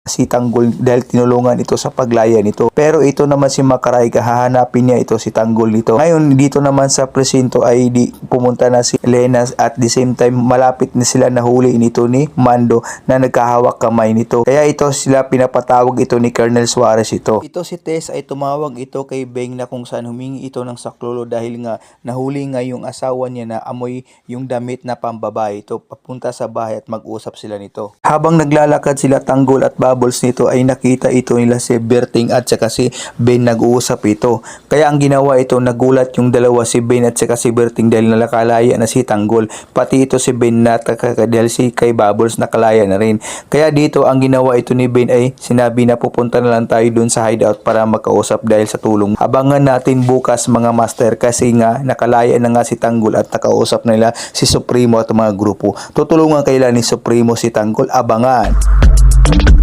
si Tanggol dahil tinulungan ito sa paglaya nito. Pero ito naman si Makaray, hahanapin niya ito si Tanggol nito. Ngayon dito naman sa presinto ay pumunta na si Elena at the same time malapit na sila nahuli nito ni Mando na nagkahawak kamay nito. Kaya ito sila pinapatawag ito ni Colonel Suarez ito. Ito si Tess ay tumawag ito kay Beng na kung saan humingi ito ng saklolo dahil nga nahuli nga yung asawa niya na amoy yung damit na pambabae. Ito papunta sa bahay at mag-usap sila nito. Habang naglalakad sila Tanggol at Bubbles nito ay nakita ito nila si Berting at saka si Ben nag-uusap ito. Kaya ang ginawa ito, nagulat yung dalawa, si Ben at saka si Berting dahil nalakalaya na si Tanggol. Pati ito si Ben na dahil si kay Bubbles nakalaya na rin. Kaya dito ang ginawa ito ni Ben ay sinabi na pupunta na lang tayo dun sa hideout para makausap dahil sa tulong. Abangan natin bukas mga master kasi nga nakalaya na nga si Tanggol at nakausap nila si Supremo at mga grupo. Tutulungan kaila ni Supremo si Tanggol. Abangan!